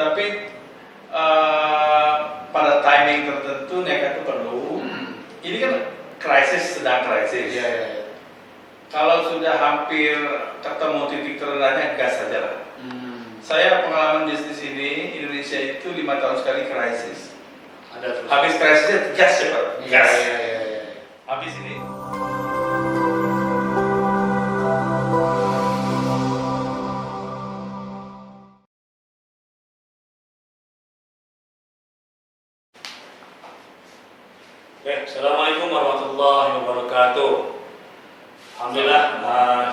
Tapi pada timing tertentu nekat itu perlu. Ini kan sedang krisis. Kalau sudah hampir ketemu titik terendahnya, gas saja lah. Saya pengalaman bisnis ini, Indonesia itu 5 tahun sekali krisis. Habis krisisnya gas cepat. Gas. Habis ini. Assalamualaikum warahmatullahi wabarakatuh. Alhamdulillah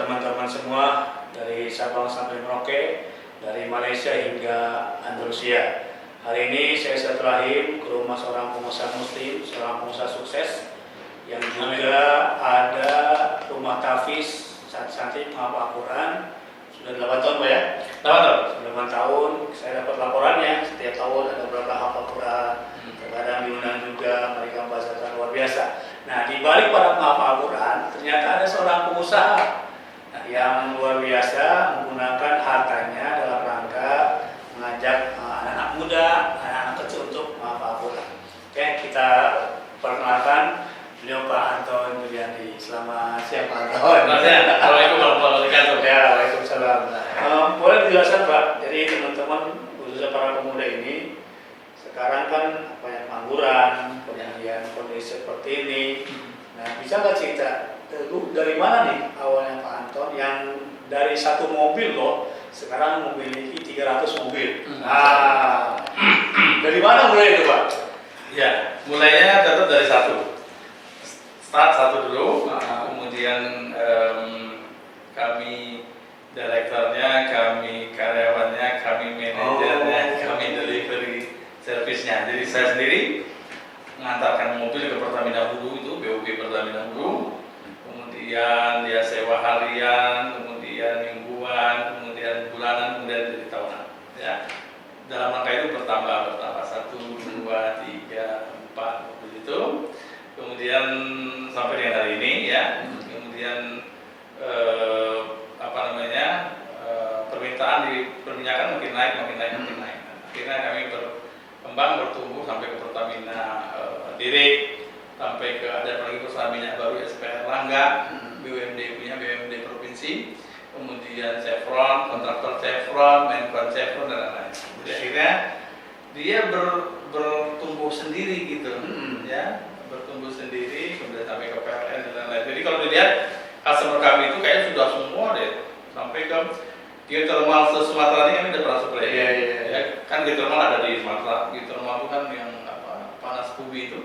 teman-teman semua dari Sabang sampai Merauke, dari Malaysia hingga Andalusia. Hari ini saya silaturahim ke rumah seorang pengusaha muslim, seorang pengusaha sukses yang juga ada rumah tahfiz cantik menghafal Al-Quran. Sudah 8 tahun Pak ya? 8 tahun. Sudah 8 tahun, saya dapat laporannya setiap tahun ada berapa hafal Quran. Kadang diundang juga, mereka membahasakan luar biasa. Nah, di balik para penghafal Al-Quran, ternyata ada seorang pengusaha yang luar biasa menggunakan hartanya dalam rangka mengajak anak-anak muda, anak-anak kecil untuk menghafal Al-Quran. Oke, kita perkenalkan beliau Pak Anton Juliandi. Selamat siang Pak Anton. Assalamualaikum warahmatullahi wabarakatuh. Ya, waalaikumsalam. Boleh dijelaskan Pak, jadi teman-teman khususnya para pemuda ini sekarang kan banyak pengangguran, kemudian kondisi seperti ini. Nah, bisa nggak cerita dulu dari mana nih awalnya Pak Anton yang dari satu mobil loh sekarang memiliki 300 mobil. Nah, dari mana mulai itu Pak? Ya, mulainya tetap dari satu. Start satu dulu, kemudian kami direkturnya, kami karyawannya, kami manajernya, kami delivery servisnya. Jadi saya sendiri mengantarkan mobil ke Pertamina Hulu, itu BOP Pertamina Hulu, kemudian dia sewa harian, kemudian mingguan, kemudian bulanan, kemudian jadi tahunan. Ya, dalam rangka itu bertambah 1, 2, 3, 4 mobil itu, kemudian sampai dengan hari ini ya, kemudian permintaan di perminyakan makin naik. Akhirnya kami berkembang, bertumbuh sampai ke Pertamina Direk, sampai ke ada lagi perusahaan minyak baru SPR Langga, BUMD punya BUMD provinsi, kemudian Chevron, kontraktor Chevron, Menpan Chevron dan lain-lain. Jadi akhirnya dia bertumbuh sendiri gitu, ya, bertumbuh sendiri, kemudian sampai ke PLN dan lain-lain. Jadi kalau dilihat customer kami itu kayaknya sudah semua deh, sampai ke geothermal Sumatera ini kami udah pernah supply. Ya, kan geothermal ada di Sumatera, geothermal itu kan yang panas bumi itu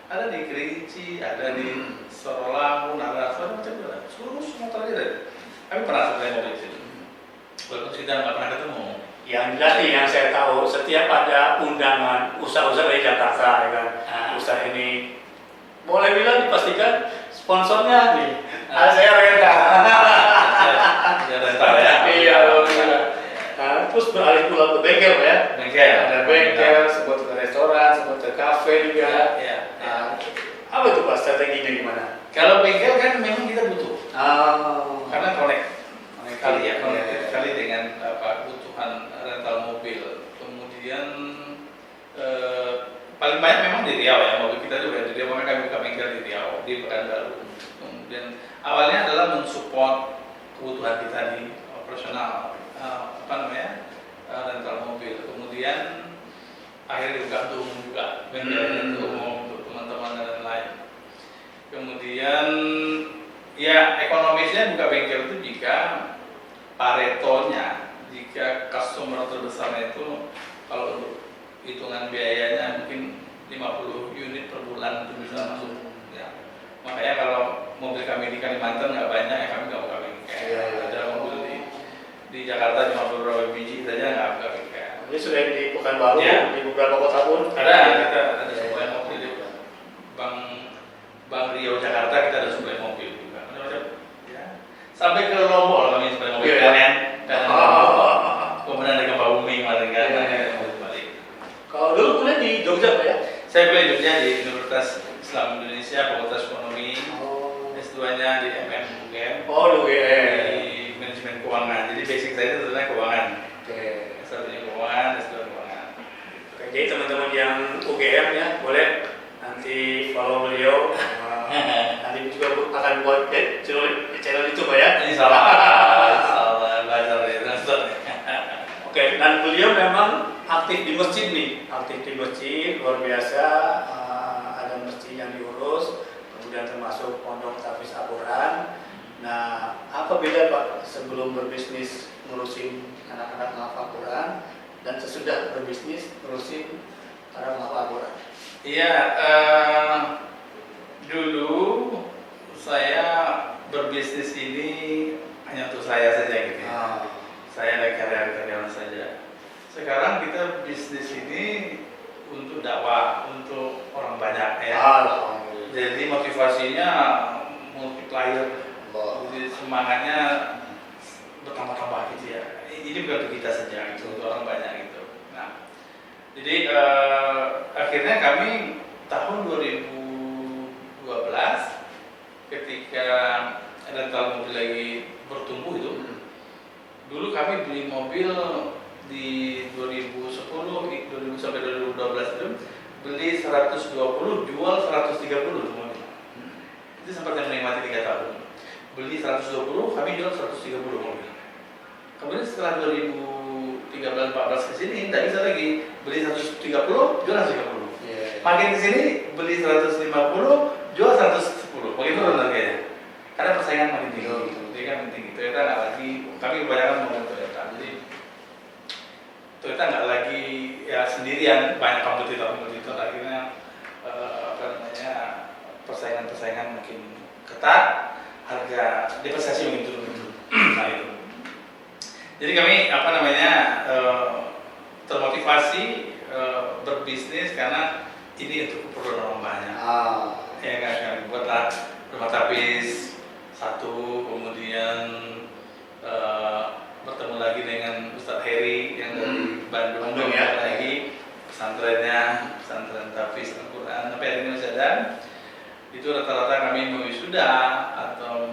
ada di Kerinci, ada di Sorolangun, ada macam-macam, seluruh Sumatera ada. Kami pernah supply mobil di situ. Walaupun kita nggak pernah ketemu. Yang jelas nih yang saya tahu, setiap ada undangan usaha-usaha dari Jakarta, ya kan, usaha ini boleh bilang dipastikan sponsornya nih. Saya rental. Ya rental ya. Iya, terus beralih pula ke bengkel ya. Bengkel. Ada bengkel, sebut ke restoran, sebut ke kafe juga. Apa itu Pak strateginya gimana? Kalau bengkel kan memang kita butuh. Karena connect kali dengan kebutuhan rental mobil. Kemudian paling banyak memang di Riau ya, mobil kita juga di Riau, makanya kami buka bengkel di Riau, di Pekanbaru. Kemudian awalnya adalah mensupport kebutuhan kita di operasional rental mobil. Kemudian akhirnya dibuka untuk umum juga, bengkelnya untuk umum, untuk teman-teman dan lain-lain. Kemudian ya ekonomisnya buka bengkel itu jika paretonya, jika customer terbesarnya itu kalau untuk hitungan biayanya mungkin 50 unit per bulan itu bisa masuk ya. Makanya kalau mobil kami di Kalimantan nggak banyak ya, kami nggak buka bengkel. Ada mobil di Jakarta cuma beberapa biji saja nggak buka bengkel. Ini sudah di Pekanbaru, di beberapa kota pun kita ada supply mobil di Bank Riau Jakarta, kita ada supply mobil juga macam-macam ya. Sampai ke Lombok kami supply mobil kalian dan kemudian ada Gempa Bumi kemarin kan. Kalau dulu kuliah di Jogja Pak ya? Saya kuliah di Jogja di Universitas Islam Indonesia, Fakultas Ekonomi. S2-nya di UGM. Di manajemen keuangan. Jadi basic saya itu sebenarnya keuangan. S1-nya keuangan, S2 keuangan. Oke, jadi teman-teman yang UGM ya boleh nanti follow beliau. Nanti juga akan buat channel YouTube ya. Insya Allah belajar dari Ustaz. Oke, dan beliau memang aktif di masjid nih, aktif di masjid luar biasa. Ada masjid yang diurus, kemudian termasuk pondok tahfiz Al-Quran. Nah, apa beda Pak sebelum berbisnis ngurusin anak-anak menghafal Quran dan sesudah berbisnis ngurusin para menghafal Quran? Iya, dulu saya berbisnis ini hanya untuk saya saja gitu ya. Saya ada karyawan saja. Sekarang kita bisnis ini untuk dakwah, untuk orang banyak ya. Jadi motivasinya multiplier, jadi semangatnya bertambah-tambah gitu ya. Ini bukan untuk kita saja, itu untuk orang banyak gitu. Nah, jadi akhirnya kami tahun 2012 ketika rental mobil lagi bertumbuh itu, dulu kami beli mobil di 2010 sampai 2012 itu beli 120 jual 130 mobil. Itu sempat yang menikmati 3 tahun. Beli 120 kami jual 130 mobil. Kemudian setelah 2013-14 ke sini tidak bisa lagi beli 130 jual 130. Makin ke sini beli 150 jual 110. Begitu harganya. Karena persaingan makin tinggi. Jadi kan makin tinggi. Toyota nggak lagi, kami kebanyakan mobil Toyota. Jadi Toyota nggak lagi ya sendirian, banyak kompetitor. Akhirnya persaingan makin ketat, harga depresiasi makin turun. Nah itu. Jadi kami termotivasi berbisnis karena ini untuk keperluan orang banyak. Ya kan, buatlah rumah tapis satu, kemudian bertemu lagi dengan Ustadz Heri yang dari Bandung ya, lagi pesantren tapis Al-Quran sampai hari ini masih ada. Itu rata-rata kami mewisuda atau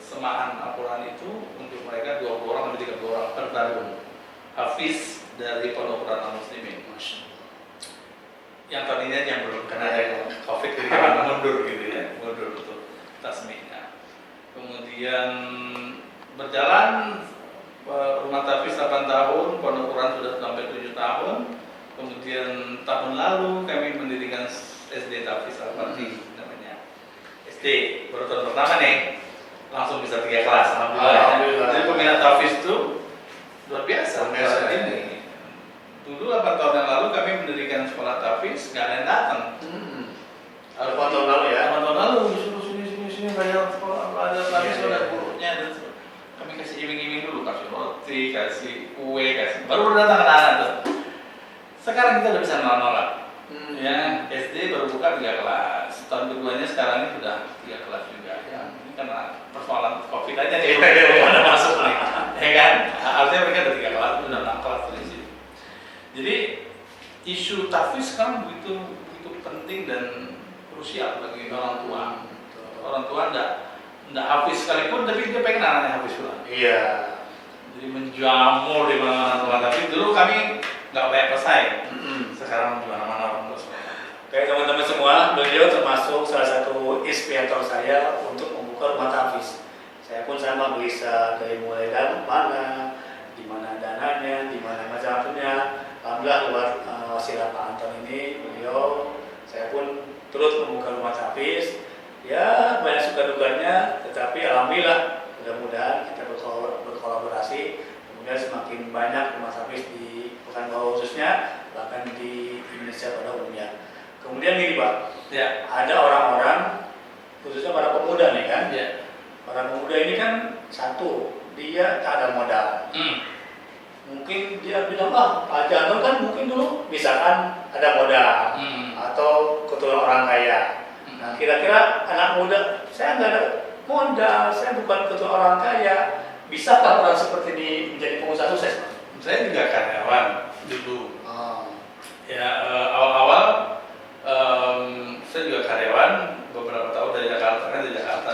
semaan Al-Quran itu untuk mereka 20 orang sampai 30 orang per tahun hafiz dari Pondok Quran Al-Muslimin. Yang tadinya yang belum kena COVID jadi kami mundur gitu ya, mundur untuk tasmihnya. Kemudian berjalan rumah tahfiz 8 tahun, Pondok Quran sudah sampai 7 tahun. Kemudian tahun lalu kami mendirikan SD Tahfiz Al-Fatih namanya. SD baru tahun pertama nih langsung bisa 3 kelas, alhamdulillah. Jadi peminat tahfiz itu luar biasa. Ini dulu 8 tahun yang lalu kami mendirikan sekolah tahfiz, nggak ada yang datang. 8 tahun lalu ya? 8 tahun lalu sini bayar sekolah, ada tahfiz ada gurunya dan kami kasih iming-iming dulu, kasih roti, kasih kue, baru datang anak-anak tuh. Sekarang kita udah bisa nolak. Ya, SD baru buka 3 kelas. Tahun keduanya sekarang ini sudah 3 kelas juga. Ya, ini karena persoalan COVID aja nih, belum ada masuk nih, ya kan? Artinya mereka ada 3 kelas, sudah 6 kelas dari sini. Jadi isu tahfiz sekarang begitu penting dan krusial bagi orang tua. Orang tua enggak hafiz sekalipun, tapi dia pengen anaknya hafiz pula. Iya. Jadi menjamur di mana-mana tempat. Tapi dulu kami nggak banyak pesaing. Sekarang di mana-mana orang tua. Oke teman-teman semua, beliau termasuk salah satu inspirator saya untuk membuka rumah tahfiz. Saya pun sama bisa dari mulai dari mana, di mana dananya, di mana macam-macamnya. Alhamdulillah lewat wasilah Pak Anton ini, beliau, saya pun turut membuka rumah tahfiz. Ya banyak suka dukanya, tetapi alhamdulillah mudah-mudahan kita berkolaborasi, kemudian semakin banyak rumah tahfiz di Pekanbaru khususnya, bahkan di Indonesia pada umumnya. Kemudian gini Pak, Ya. ada orang-orang khususnya para pemuda nih kan, Ya. para pemuda ini kan satu, dia tak ada modal. Mungkin dia bilang, Pak Janur kan mungkin dulu misalkan ada modal atau keturunan orang kaya. Nah kira-kira anak muda, saya nggak ada modal, saya bukan keturunan orang kaya, bisakah orang seperti ini menjadi pengusaha sukses? Saya juga karyawan dulu. Ya awal-awal saya juga karyawan beberapa tahun dari Jakarta kan, dari Jakarta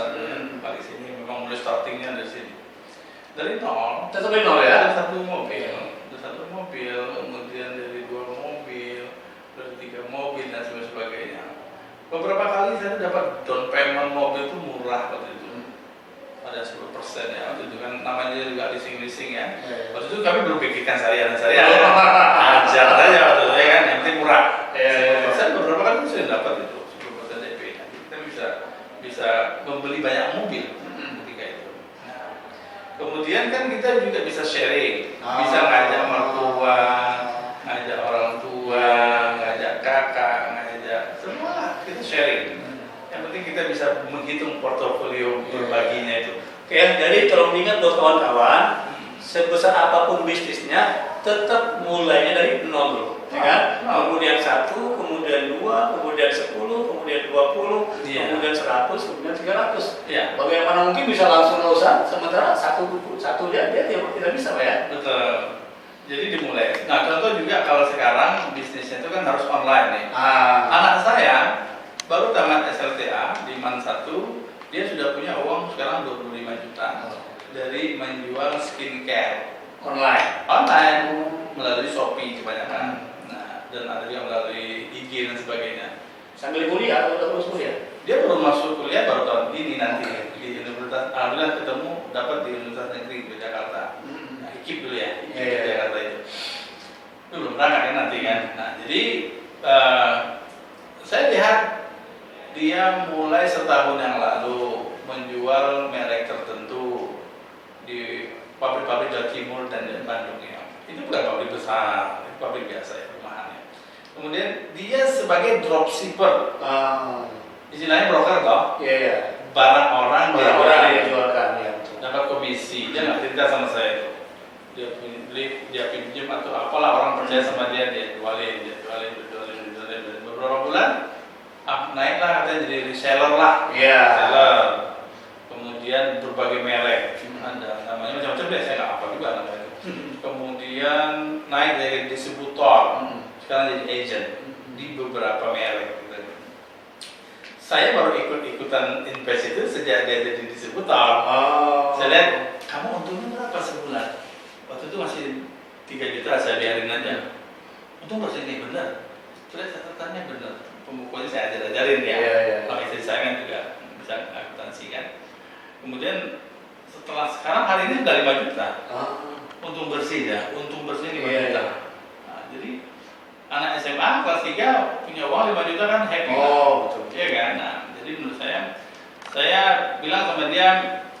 di sini memang mulai startingnya dari sini, dari nol. Tetap dari nol ya? Dari satu mobil, kemudian kami belum pikirkan syariah dan syariah. Ajar aja waktu itu ya kan, yang penting murah. 10% beberapa kali sudah dapat itu 10% DP. Nanti kita bisa membeli banyak mobil ketika itu. Nah, kemudian kan kita juga bisa sharing, bisa ngajak mertua, ngajak orang tua, ngajak kakak, ngajak semua kita sharing. Yang penting kita bisa menghitung portofolio berbaginya itu. Oke, jadi tolong ingat buat kawan-kawan, sebesar apapun bisnisnya, tetap mulainya dari nol dulu, ya kan? Kemudian 1, kemudian 2, kemudian 10, kemudian 20, kemudian 100, kemudian 300. Iya. Bagaimana mungkin bisa langsung usaha, sementara satu dia tidak bisa, Pak ya? Betul. Jadi dimulai. Nah, contoh juga kalau sekarang bisnisnya itu kan harus online nih. Anak saya baru tamat SLTA di MAN 1, dia sudah punya uang sekarang 25 juta dari menjual skincare online melalui Shopee kebanyakan. Nah, dan ada yang melalui IG dan sebagainya. Sambil kuliah atau terus kuliah? Dia baru masuk kuliah baru tahun ini nanti di Universitas. Alhamdulillah ketemu dapat di Universitas Negeri di Jakarta. Nah, IKIP dulu ya, IKIP di Jakarta itu. Itu belum berangkat kan nanti kan. Nah, jadi saya lihat dia mulai setahun yang lalu menjual merek tertentu di pabrik-pabrik Jawa Timur dan di Bandung ya. Itu bukan pabrik besar, itu pabrik biasa ya, rumahannya. Kemudian dia sebagai dropshipper, istilahnya broker toh. Iya. Barang orang yang dijualkan ya. Dapat komisi. Dia nggak cerita sama saya itu. Dia beli, dia pinjam atau apalah, orang percaya sama dia jualin. Beberapa bulan naiklah, katanya jadi reseller lah. Reseller. Kemudian berbagai merek, ada namanya macam-macam deh, saya nggak apa juga namanya. Kemudian naik dari distributor, sekarang jadi agent di beberapa merek. Gitu. Saya baru ikut-ikutan invest itu sejak dia jadi distributor. Saya lihat, kamu untungnya berapa sebulan? Waktu itu masih 3 juta, saya biarin aja. Untung bersini benar. Terus catatannya benar. Pembukuannya saya ajarin ya. Kalau istri saya kan juga bisa akuntansi kan. Kemudian setelah sekarang hari ini sudah 5 juta. Untung bersih ya, untung bersih 5 juta. Nah, jadi anak SMA kelas 3 punya uang 5 juta kan happy. Betul. Iya kan? Nah, jadi menurut saya bilang sama dia,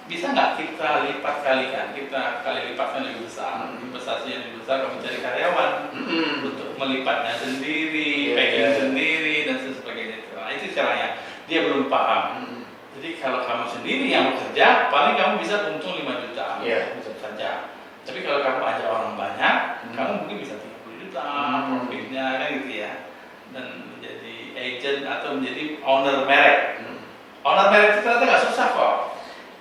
bisa nggak kita lipat kalikan, kita kali lipatkan lebih besar, investasinya lebih besar, kamu cari karyawan untuk melipatnya sendiri, packing sendiri dan sebagainya. Nah, itu caranya. Dia belum paham. Jadi kalau kamu sendiri yang bekerja, paling kamu bisa untung 5 juta, bisa saja. Tapi kalau kamu ajak orang banyak, kamu mungkin bisa 30 juta profitnya kan gitu ya. Dan menjadi agent atau menjadi owner merek. Owner merek itu ternyata nggak susah kok.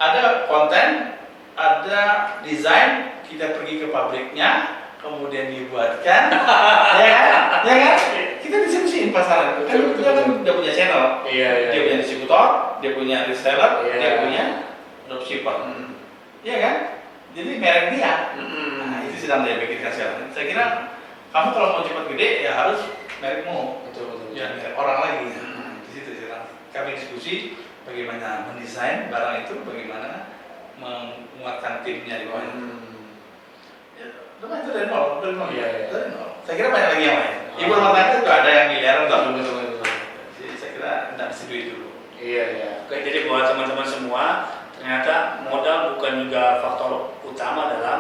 Ada konten, ada desain, kita pergi ke pabriknya, kemudian dibuatkan, ya kan? Kita distribusiin pasaran. Kan dia kan udah punya channel, dia punya distributor, dia punya reseller, dia punya dropshipper, iya kan? Jadi merek dia. Nah, itu sedang dia pikirkan sekarang. Saya kira kamu kalau mau cepat gede ya harus merekmu, ya merek orang lagi. Di situ sekarang kami diskusi bagaimana mendesain barang itu, bagaimana menguatkan timnya di bawahnya. Ya, lumayan itu dari nol. Saya kira banyak lagi yang lain. Ibu rumah tangga juga ada yang miliaran toh. Jadi saya kira tidak mesti duit dulu. Oke, jadi buat teman-teman semua, ternyata modal bukan juga faktor utama dalam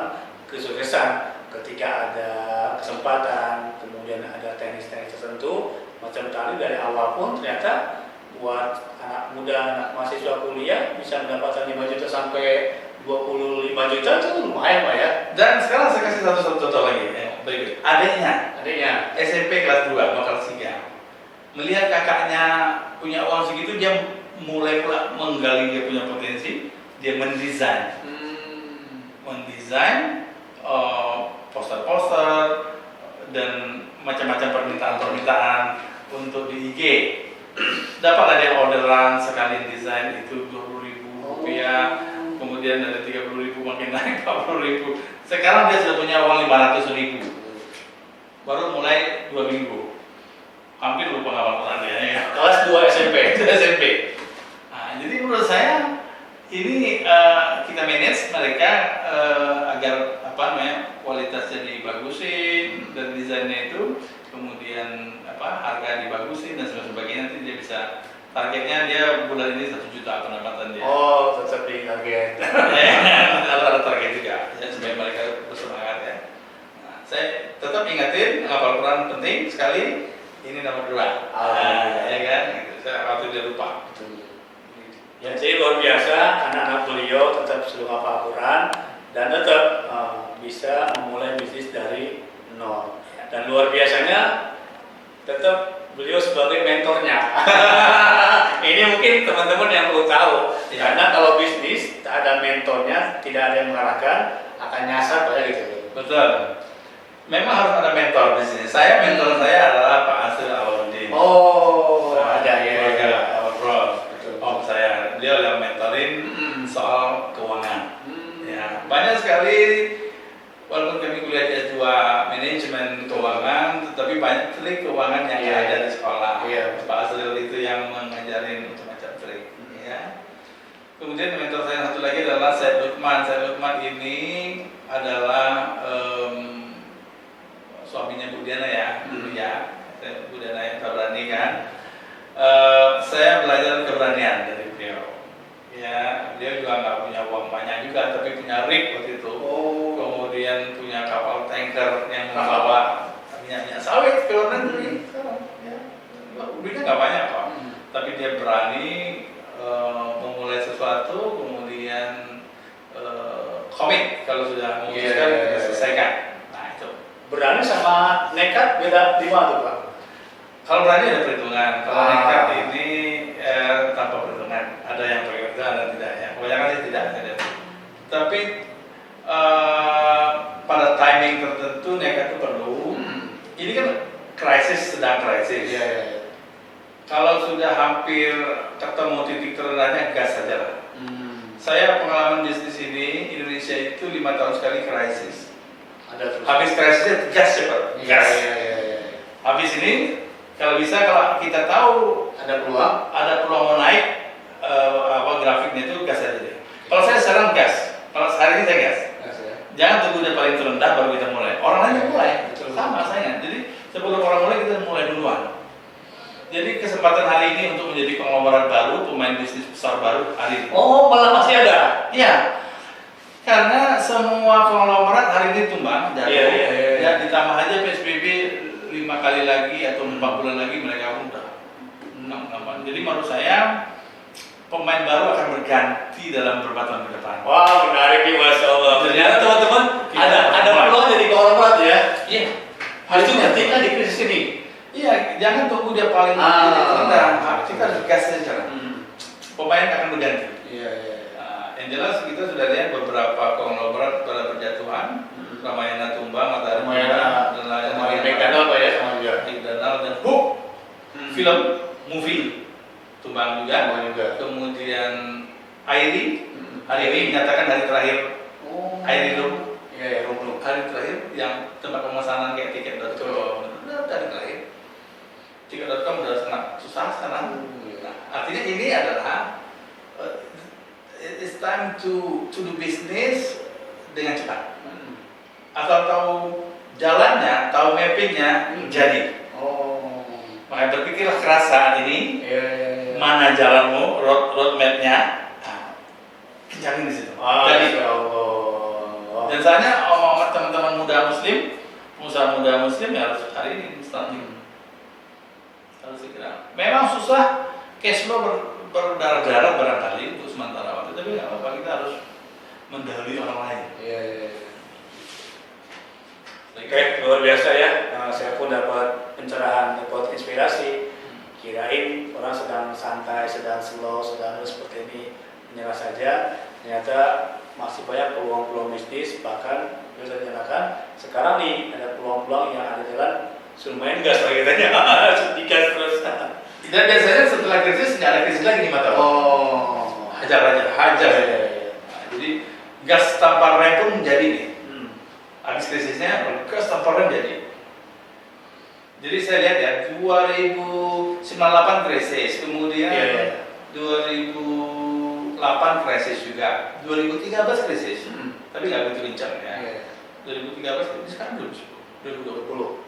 kesuksesan. Ketika ada kesempatan, kemudian ada teknis-teknis tertentu, macam tadi dari awal pun ternyata buat anak muda, anak mahasiswa kuliah bisa mendapatkan 5 juta sampai 25 juta itu lumayan Pak ya. Dan sekarang saya kasih satu contoh lagi berikut. Adiknya SMP kelas 2 bakal 3 melihat kakaknya punya uang segitu, dia mulai pula menggali dia punya potensi, dia mendesain poster-poster dan macam-macam permintaan untuk di IG. Dapatlah dia orderan sekali desain itu 20.000 rupiah, kemudian dari 30.000 makin naik 40.000. Sekarang dia sudah punya uang 500.000. Baru mulai 2 minggu, hampir lupa hafal Quran ya. Kelas 2 SMP. Nah, jadi menurut saya ini kita manage mereka agar kualitasnya dibagusin dan desainnya itu, kemudian harga dibagusin dan sebagainya, nanti dia bisa targetnya dia bulan ini 1 juta pendapatan dia. Oh, tetap di target. Ada target juga ya, supaya mereka bersemangat ya. Nah, saya tetap ingatin ngapal Quran penting sekali, ini nomor 2. Ya kan, gitu. Saya waktu dia lupa. Ya, jadi luar biasa anak-anak beliau tetap selalu hafal Quran dan tetap bisa memulai bisnis dari nol. Dan luar biasanya tetap beliau sebagai mentornya. Ini mungkin teman-teman yang perlu tahu, karena kalau bisnis tak ada mentornya, tidak ada yang mengarahkan, akan nyasar pada gitu. Betul. Memang harus ada mentor di sini. Mentor saya adalah Pak Asrul Awaludin. Oh, ada ya. Om saya, dia yang mentorin soal keuangan. Ya, banyak sekali. Walaupun kami kuliah di S2 manajemen keuangan, tetapi banyak trik keuangan yang ada di sekolah. Pak Asrul itu yang mengajarin macam-macam trik. Ya. Kemudian mentor saya yang satu lagi adalah Syed Lukman. Syed Lukman ini adalah suaminya Bu Diana ya, dulu ya. Bu Diana yang Tabrani kan. Saya belajar keberanian dari beliau. Ya, dia juga nggak punya uang banyak juga, tapi punya rig waktu itu. Kemudian punya kapal tanker yang membawa minyak sawit ke luar negeri. Duitnya nggak banyak kok, tapi dia berani memulai sesuatu, kemudian komit kalau sudah memutuskan kita selesaikan. Nah itu. Berani sama nekat beda di mana tuh Pak? Kalau berani ada perhitungan, kalau nekat ini tanpa perhitungan. Ada yang pakai perhitungan, ada tidak ya. Kebanyakan sih tidak ada. Tapi pada timing tertentu nekat itu perlu. Ini kan krisis, sedang krisis. Kalau sudah hampir ketemu titik terendahnya, gas saja lah. Saya pengalaman bisnis ini, Indonesia itu 5 tahun sekali krisis. Habis krisisnya gas cepat. Gas. Habis ini, kalau bisa kalau kita tahu ada peluang mau naik, grafiknya itu gas aja deh. Kalau saya sekarang gas, kalau hari ini saya gas. Jangan tunggu dia paling terendah baru kita mulai. Orang lain yang mulai, sama saya. Jadi sebelum orang mulai kita mulai duluan. Jadi kesempatan hari ini untuk menjadi konglomerat baru, pemain bisnis besar baru hari ini. Oh, malah masih ada? Iya. Karena semua konglomerat hari ini tumbang, jatuh. Ya, ditambah aja PSBB 5 kali lagi atau 4 bulan lagi mereka udah. Jadi menurut saya pemain baru akan berganti dalam beberapa tahun ke depan. Wah, menarik nih Masya Allah. Ternyata teman-teman ada peluang jadi konglomerat ya? Iya. Harus ketika di krisis ini. Iya, jangan tunggu dia paling rendah. Kita harus gas saja. Pemain akan berganti. Yang jelas kita sudah lihat beberapa konglomerat pada berjatuhan. Ramayana tumbang, Matahari tumbang, dan lain-lain. McDonald apa ya? McDonald dan Hook. Film, movie tumbang juga. Kemudian Airi menyatakan hari terakhir. Airi Room. Hari terakhir yang tempat pemesanan kayak tiket.com. Hari terakhir. Tiket.com udah sangat susah sekarang. Nah, artinya ini adalah it's time to do business dengan cepat. Asal tahu jalannya, tahu mappingnya, jadi. Makanya berpikirlah keras saat ini. Mana jalanmu, roadmapnya, kencangin di situ. Jadi. Dan soalnya omong teman-teman muda Muslim, pengusaha muda Muslim ya harus hari ini starting. Harus segera. Memang susah, cash flow berdarah-darah barangkali untuk sementara waktu, tapi nggak apa-apa, kita harus mendahului orang lain. Oke, luar biasa ya. Saya pun dapat pencerahan, dapat inspirasi. Kirain orang sedang santai, sedang slow, sedang seperti ini menyerah saja. Ternyata masih banyak peluang-peluang bisnis, bahkan bisa dinyatakan sekarang nih ada peluang-peluang yang ada jalan lumayan gas lagi katanya. Digas terus. Dan biasanya setelah krisis nggak ada krisis lagi 5 tahun. Hajar. Nah, jadi gas tanpa rem pun menjadi nih. Habis krisisnya gas tanpa rem jadi. Jadi saya lihat ya 2098 krisis, kemudian 2008 krisis juga, 2013 krisis, tapi nggak begitu lincah ya. 2013 ini sekarang 2020.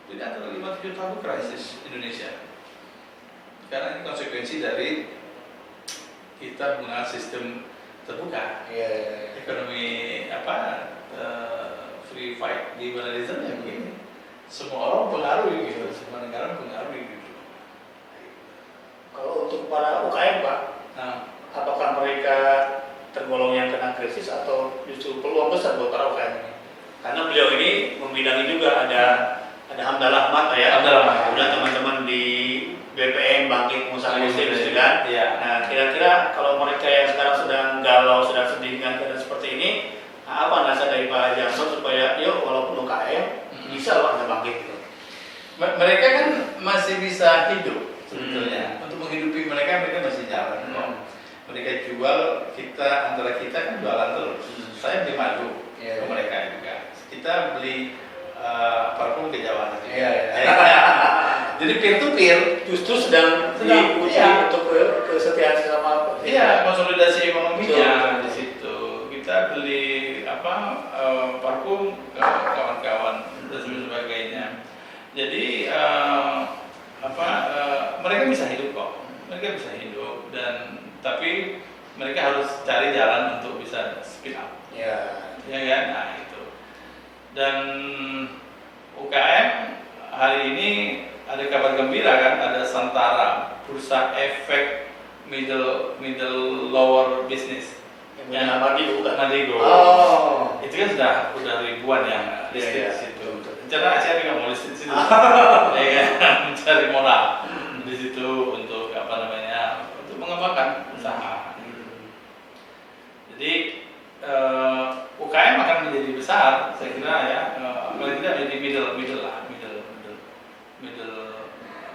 Jadi antara 5-7 tahun krisis Indonesia. Karena ini konsekuensi dari kita menggunakan sistem terbuka, ekonomi free fight liberalism ya begini. Semua orang pengaruhi gitu, semua negara pengaruhi gitu. Kalau untuk para UKM Pak, apakah mereka tergolong yang kena krisis atau justru peluang besar buat para UKM ini? Karena beliau ini membidangi juga ada Hamdallah Ahmad ya, kemudian teman-teman di BPM Bangkit Pengusaha Muslim kan. Nah, kira-kira kalau mereka yang sekarang sedang galau, sedang sedih dengan keadaan seperti ini, apa nasihat dari Pak Janson supaya yuk walaupun UKM bisa loh Anda bangkit gitu. Mereka kan masih bisa hidup sebetulnya. Untuk menghidupi mereka masih jalan. Mereka jual, antara kita kan jualan terus. Saya beli madu ke mereka juga. Kita beli parfum ke Jawa juga. Jadi peer to peer justru sedang diuji untuk kesetiaan sama konsolidasi ekonominya di situ. Kita beli parfum ke kawan-kawan dan sebagainya. Jadi mereka bisa hidup kok. Mereka bisa hidup tapi mereka harus cari jalan untuk bisa speed up. Ya kan? Nah itu. Dan UKM hari ini ada kabar gembira kan, ada Santara, Bursa Efek Middle Lower Business. Yang Madigo kan? Madigo. Itu kan sudah ribuan yang listed di situ. Rencana Asia juga mau listed di situ. Ya kan, mencari modal di situ untuk untuk mengembangkan usaha. Jadi UKM akan menjadi besar, saya kira ya. Apalagi kita ada di middle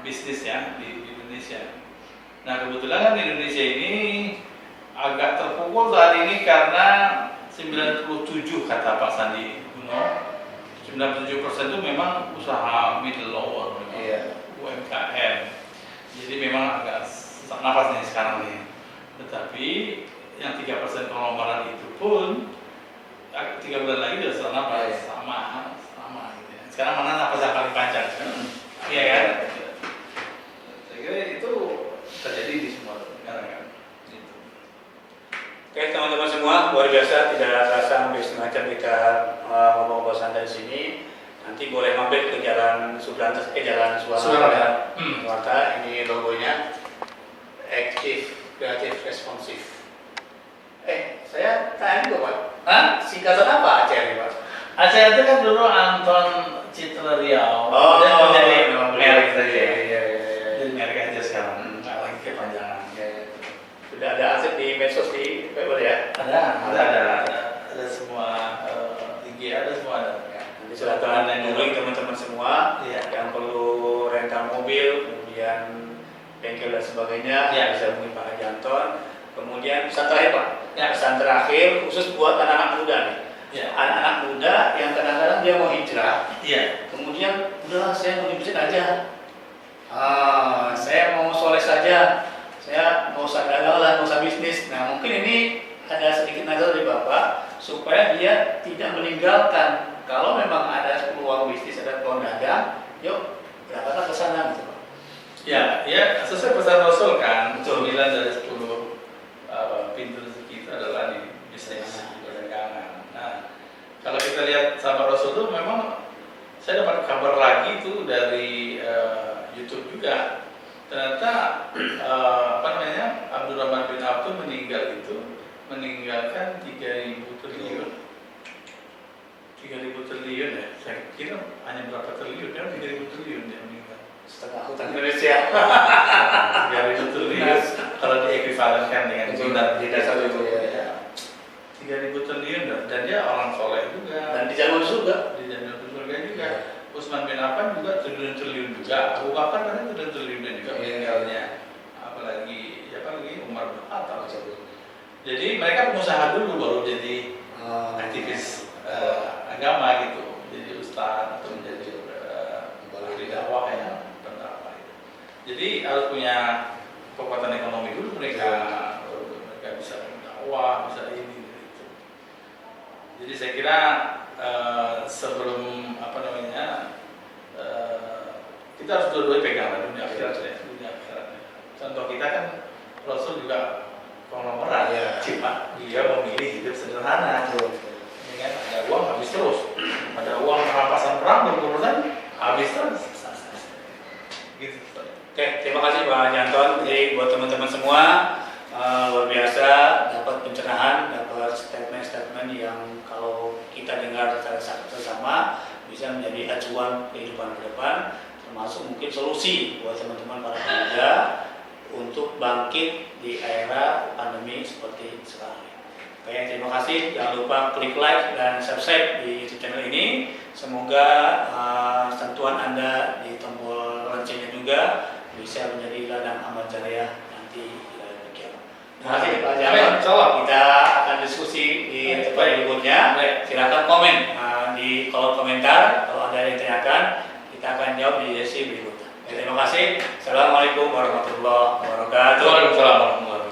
bisnis ya di Indonesia. Nah kebetulan kan Indonesia ini agak terpukul saat ini karena 97 kata Pak Sandi Uno, 97% itu memang usaha middle lower, UMKM. Jadi memang agak sesak nafas nih sekarang nih. Tetapi yang 3% konglomeraat itu pun 3 bulan lagi sudah sesak nafas sama gitu ya. Sekarang mana nafas yang paling panjang? Iya kan? Saya kira itu terjadi di semua negara kan. Oke teman-teman semua, luar biasa, tidak terasa hampir setengah jam kita ngomong santai di sini. Nanti boleh mampir ke Jalan Subrata, Jalan Suwarta. Ini logonya Active Creative Responsive. Saya tanya juga Pak, singkatan apa ACR ini Pak? ACR itu kan dulu Anton Citra Riau, dan menjadi merek saja. Jadi merek aja sekarang, nggak lagi kepanjangan. Sudah ada aset di medsos di Pebble ya? Ada semua IG ada semua ada. Nanti silakan hubungi teman-teman semua yang perlu rental mobil, kemudian bengkel dan sebagainya, bisa hubungi Pak Janton. Kemudian pesan terakhir Pak, pesan terakhir khusus buat anak-anak muda nih. Anak-anak muda yang kadang-kadang dia mau hijrah, kemudian udahlah saya mau di masjid aja, saya mau soleh saja, saya mau usaha dagang lah, mau usaha bisnis. Nah mungkin ini ada sedikit nazar dari Bapak supaya dia tidak meninggalkan. Kalau memang ada peluang bisnis, ada peluang dagang, yuk berangkatlah ke sana gitu Pak. Ya sesuai pesan Rasul kan, 9 dari 10 pintu rezeki itu adalah di bisnis, di perdagangan. Nah kalau kita lihat sama Rasul itu memang saya dapat kabar lagi itu dari YouTube juga. Ternyata Abdurrahman bin Auf meninggalkan 3.000 triliun. 3.000 triliun ya. Saya kira hanya berapa triliun? Kan 3.000 triliun dia meninggal. Setengah hutan Indonesia. 3.000 triliun kalau diekuivalenkan dengan jumlah di dasar itu ya. 3.000 triliun dan dia orang soleh juga. Dan dijamin surga. Dijamin surga juga. Utsman bin Affan juga triliun juga. Abu Bakar kan triliun juga meninggalnya. Apalagi Umar bin Khattab. Jadi mereka pengusaha dulu baru jadi aktivis agama gitu. Jadi ustaz atau menjadi ahli dakwah ya. Jadi harus punya kekuatan ekonomi dulu mereka bisa dakwah, bisa ini gitu. Jadi saya kira sebelum apa namanya kita harus dua-duanya pegang lah, dunia akhirat ya, dunia akhirat. Contoh kita kan Rasul juga konglomerat, cuma dia memilih hidup sederhana. Dengan ada uang habis terus, ada uang rampasan perang berurusan habis terus. Gitu. Oke, terima kasih Pak Janton. Jadi buat teman-teman semua luar biasa dapat pencerahan, dapat statement-statement yang kalau kita dengar secara sesama bisa menjadi acuan kehidupan ke depan, termasuk mungkin solusi buat teman-teman para pemuda untuk bangkit di era pandemi seperti sekarang. Oke, terima kasih. Jangan lupa klik like dan subscribe di YouTube channel ini. Semoga sentuhan Anda di tombol loncengnya juga bisa menjadi ladang amal jariah nanti di dalam kiamat. Terima kasih Pak Jamal. Kita akan diskusi di tempat berikutnya. Silakan komen di kolom komentar. Kalau ada yang ditanyakan, kita akan jawab di sesi berikutnya. Terima kasih. Assalamualaikum warahmatullahi wabarakatuh. Waalaikumsalam warahmatullahi wabarakatuh.